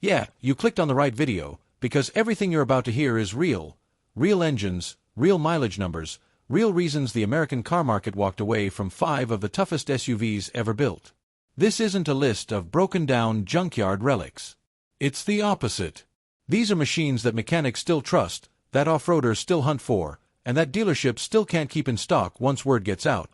Yeah, you clicked on the right video, because everything you're about to hear is real. Real engines, real mileage numbers, real reasons the American car market walked away from 5 of the toughest SUVs ever built. This isn't a list of broken-down junkyard relics. It's the opposite. These are machines that mechanics still trust, that off-roaders still hunt for, and that dealerships still can't keep in stock once word gets out.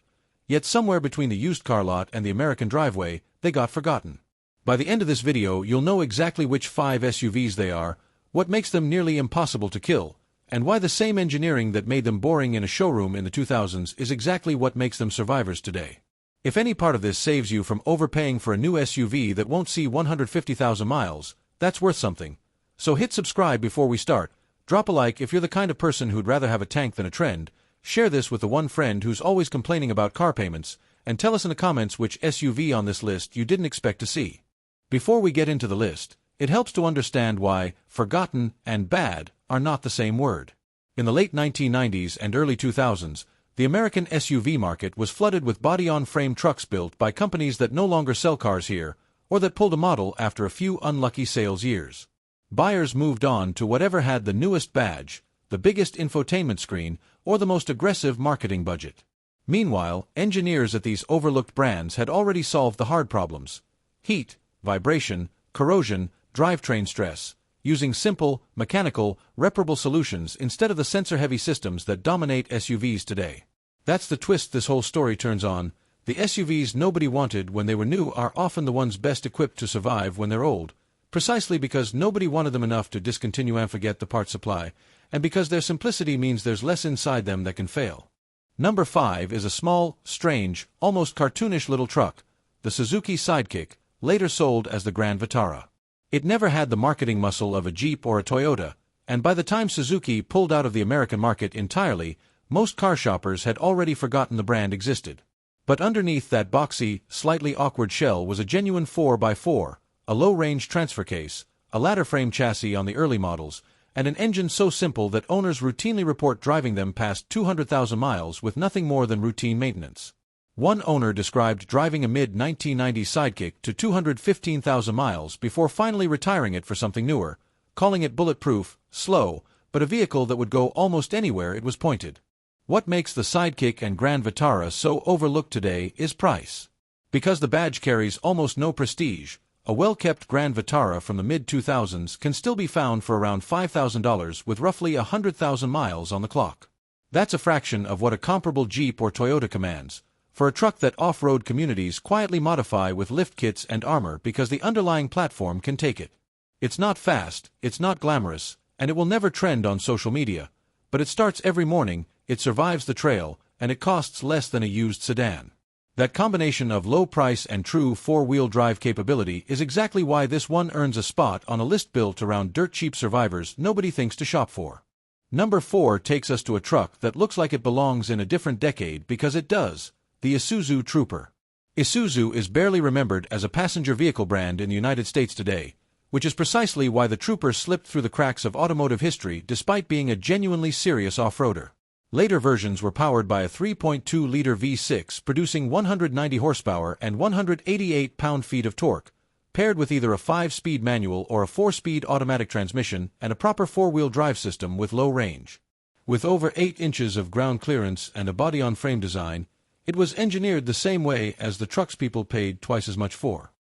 Yet somewhere between the used car lot and the American driveway, they got forgotten. By the end of this video, you'll know exactly which 5 SUVs they are, what makes them nearly impossible to kill, and why the same engineering that made them boring in a showroom in the 2000s is exactly what makes them survivors today. If any part of this saves you from overpaying for a new SUV that won't see 150,000 miles, that's worth something. So hit subscribe before we start, drop a like if you're the kind of person who'd rather have a tank than a trend, share this with the one friend who's always complaining about car payments, and tell us in the comments which SUV on this list you didn't expect to see. Before we get into the list, it helps to understand why forgotten and bad are not the same word. In the late 1990s and early 2000s, the American SUV market was flooded with body-on-frame trucks built by companies that no longer sell cars here, or that pulled a model after a few unlucky sales years. Buyers moved on to whatever had the newest badge, the biggest infotainment screen, or the most aggressive marketing budget. Meanwhile, engineers at these overlooked brands had already solved the hard problems: heat, vibration, corrosion, drivetrain stress, using simple, mechanical, reparable solutions instead of the sensor-heavy systems that dominate SUVs today. That's the twist this whole story turns on. The SUVs nobody wanted when they were new are often the ones best equipped to survive when they're old, precisely because nobody wanted them enough to discontinue and forget the part supply, and because their simplicity means there's less inside them that can fail. Number 5 is a small, strange, almost cartoonish little truck, the Suzuki Sidekick, later sold as the Grand Vitara. It never had the marketing muscle of a Jeep or a Toyota, and by the time Suzuki pulled out of the American market entirely, most car shoppers had already forgotten the brand existed. But underneath that boxy, slightly awkward shell was a genuine 4x4, a low-range transfer case, a ladder-frame chassis on the early models, and an engine so simple that owners routinely report driving them past 200,000 miles with nothing more than routine maintenance. One owner described driving a mid-1990s Sidekick to 215,000 miles before finally retiring it for something newer, calling it bulletproof, slow, but a vehicle that would go almost anywhere it was pointed. What makes the Sidekick and Grand Vitara so overlooked today is price. Because the badge carries almost no prestige, a well-kept Grand Vitara from the mid-2000s can still be found for around $5,000 with roughly 100,000 miles on the clock. That's a fraction of what a comparable Jeep or Toyota commands, for a truck that off-road communities quietly modify with lift kits and armor because the underlying platform can take it. It's not fast, it's not glamorous, and it will never trend on social media, but it starts every morning, it survives the trail, and it costs less than a used sedan. That combination of low price and true four-wheel drive capability is exactly why this one earns a spot on a list built around dirt-cheap survivors nobody thinks to shop for. Number 4 takes us to a truck that looks like it belongs in a different decade because it does: the Isuzu Trooper. Isuzu is barely remembered as a passenger vehicle brand in the United States today, which is precisely why the Trooper slipped through the cracks of automotive history despite being a genuinely serious off-roader. Later versions were powered by a 3.2-liter V6 producing 190 horsepower and 188 pound-feet of torque, paired with either a 5-speed manual or a 4-speed automatic transmission and a proper four-wheel drive system with low range. With over 8 inches of ground clearance and a body-on-frame design, it was engineered the same way as the trucks people paid twice as much for.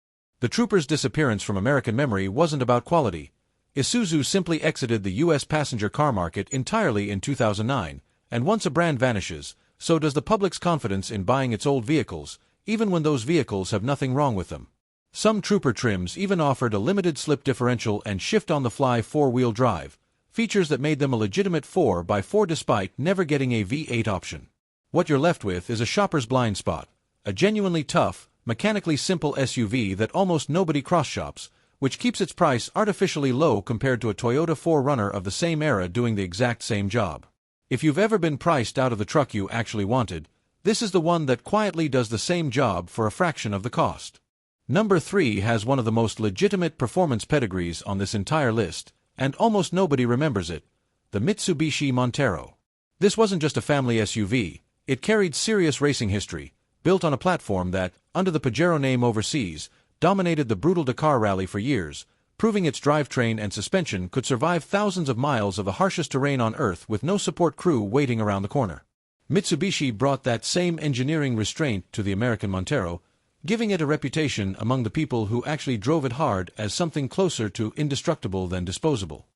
The Trooper's disappearance from American memory wasn't about quality. Isuzu simply exited the U.S. passenger car market entirely in 2009, and once a brand vanishes, so does the public's confidence in buying its old vehicles, even when those vehicles have nothing wrong with them. Some Trooper trims even offered a limited slip differential and shift-on-the-fly four-wheel drive, features that made them a legitimate 4x4 despite never getting a V8 option. What you're left with is a shopper's blind spot, a genuinely tough, mechanically simple SUV that almost nobody cross-shops, which keeps its price artificially low compared to a Toyota 4Runner of the same era doing the exact same job. If you've ever been priced out of the truck you actually wanted, this is the one that quietly does the same job for a fraction of the cost. Number 3 has one of the most legitimate performance pedigrees on this entire list, and almost nobody remembers it: the Mitsubishi Montero. This wasn't just a family SUV, it carried serious racing history, built on a platform that, under the Pajero name overseas, dominated the brutal Dakar rally for years, proving its drivetrain and suspension could survive thousands of miles of the harshest terrain on Earth with no support crew waiting around the corner. Mitsubishi brought that same engineering restraint to the American Montero, giving it a reputation among the people who actually drove it hard as something closer to indestructible than disposable.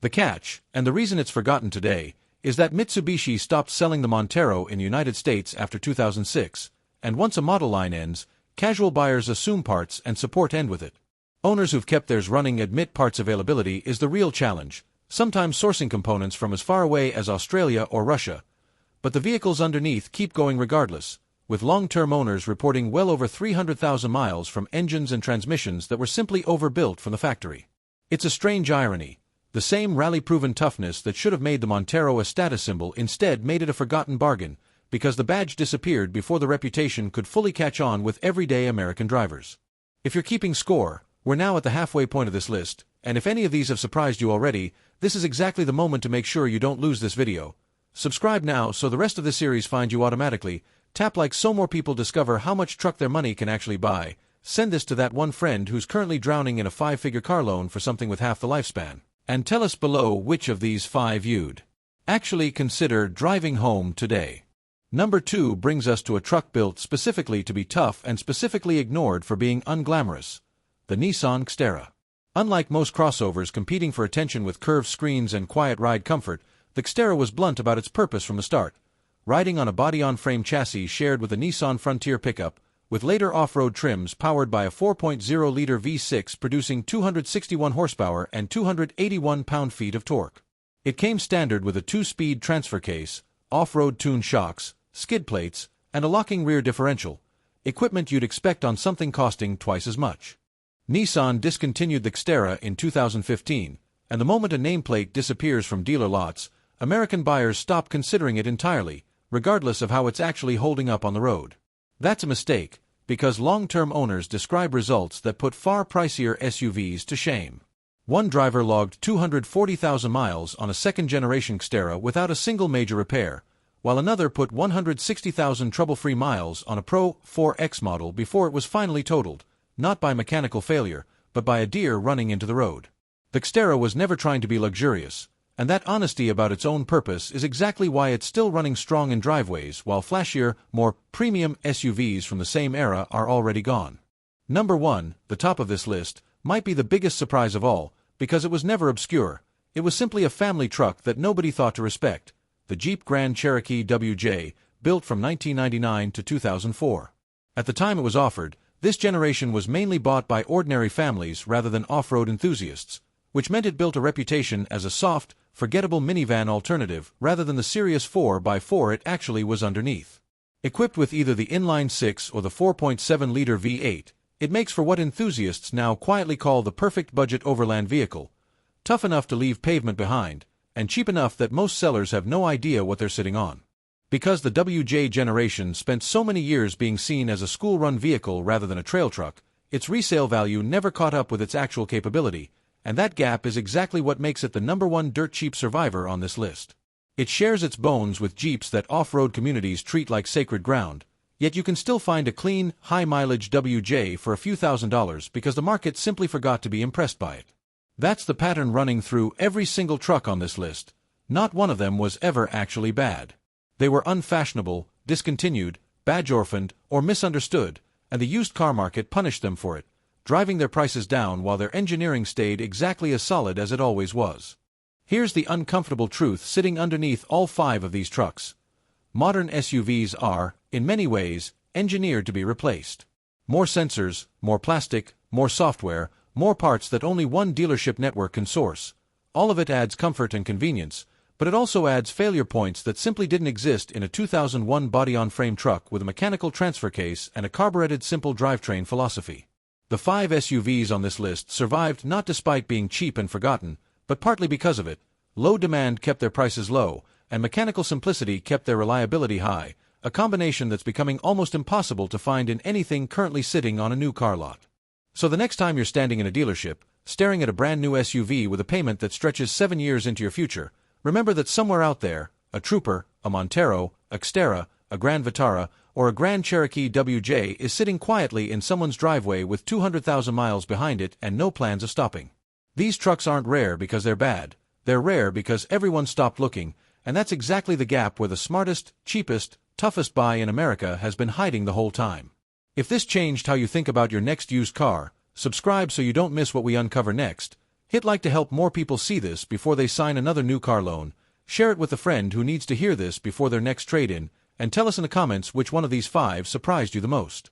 The catch, and the reason it's forgotten today, is that Mitsubishi stopped selling the Montero in the United States after 2006, and once a model line ends, casual buyers assume parts and support end with it. Owners who've kept theirs running admit parts availability is the real challenge, sometimes sourcing components from as far away as Australia or Russia, but the vehicles underneath keep going regardless, with long-term owners reporting well over 300,000 miles from engines and transmissions that were simply overbuilt from the factory. It's a strange irony. The same rally-proven toughness that should have made the Montero a status symbol instead made it a forgotten bargain, because the badge disappeared before the reputation could fully catch on with everyday American drivers. If you're keeping score, we're now at the halfway point of this list, and if any of these have surprised you already, this is exactly the moment to make sure you don't lose this video. Subscribe now so the rest of the series finds you automatically. Tap like so more people discover how much truck their money can actually buy. Send this to that one friend who's currently drowning in a 5-figure car loan for something with half the lifespan. And tell us below which of these 5 you'd actually consider driving home today. Number 2 brings us to a truck built specifically to be tough and specifically ignored for being unglamorous. The Nissan Xterra. Unlike most crossovers competing for attention with curved screens and quiet ride comfort, the Xterra was blunt about its purpose from the start, riding on a body-on-frame chassis shared with a Nissan Frontier pickup, with later off-road trims powered by a 4.0-liter V6 producing 261 horsepower and 281 pound-feet of torque. It came standard with a 2-speed transfer case, off-road tuned shocks, skid plates, and a locking rear differential, equipment you'd expect on something costing twice as much. Nissan discontinued the Xterra in 2015, and the moment a nameplate disappears from dealer lots, American buyers stop considering it entirely, regardless of how it's actually holding up on the road. That's a mistake, because long-term owners describe results that put far pricier SUVs to shame. One driver logged 240,000 miles on a second-generation Xterra without a single major repair, while another put 160,000 trouble-free miles on a Pro 4X model before it was finally totaled, not by mechanical failure, but by a deer running into the road. The Xterra was never trying to be luxurious, and that honesty about its own purpose is exactly why it's still running strong in driveways while flashier, more premium SUVs from the same era are already gone. Number 1, the top of this list, might be the biggest surprise of all, because it was never obscure. It was simply a family truck that nobody thought to respect, the Jeep Grand Cherokee WJ, built from 1999 to 2004. At the time it was offered, this generation was mainly bought by ordinary families rather than off-road enthusiasts, which meant it built a reputation as a soft, forgettable minivan alternative rather than the serious 4x4 it actually was underneath. Equipped with either the inline-6 or the 4.7-liter V8, it makes for what enthusiasts now quietly call the perfect budget overland vehicle, tough enough to leave pavement behind, and cheap enough that most sellers have no idea what they're sitting on. Because the WJ generation spent so many years being seen as a school-run vehicle rather than a trail truck, its resale value never caught up with its actual capability, and that gap is exactly what makes it the number 1 dirt-cheap survivor on this list. It shares its bones with Jeeps that off-road communities treat like sacred ground, yet you can still find a clean, high-mileage WJ for a few $1,000s because the market simply forgot to be impressed by it. That's the pattern running through every single truck on this list. Not one of them was ever actually bad. They were unfashionable, discontinued, badge-orphaned, or misunderstood, and the used car market punished them for it, driving their prices down while their engineering stayed exactly as solid as it always was. Here's the uncomfortable truth sitting underneath all 5 of these trucks. Modern SUVs are, in many ways, engineered to be replaced. More sensors, more plastic, more software, more parts that only one dealership network can source. All of it adds comfort and convenience, but it also adds failure points that simply didn't exist in a 2001 body-on-frame truck with a mechanical transfer case and a carbureted simple drivetrain philosophy. The 5 SUVs on this list survived not despite being cheap and forgotten, but partly because of it. Low demand kept their prices low, and mechanical simplicity kept their reliability high, a combination that's becoming almost impossible to find in anything currently sitting on a new car lot. So the next time you're standing in a dealership, staring at a brand new SUV with a payment that stretches 7 years into your future, remember that somewhere out there, a Trooper, a Montero, a Xterra, a Grand Vitara, or a Grand Cherokee WJ is sitting quietly in someone's driveway with 200,000 miles behind it and no plans of stopping. These trucks aren't rare because they're bad. They're rare because everyone stopped looking, and that's exactly the gap where the smartest, cheapest, toughest buy in America has been hiding the whole time. If this changed how you think about your next used car, subscribe so you don't miss what we uncover next. Hit like to help more people see this before they sign another new car loan. Share it with a friend who needs to hear this before their next trade-in, and tell us in the comments which one of these 5 surprised you the most.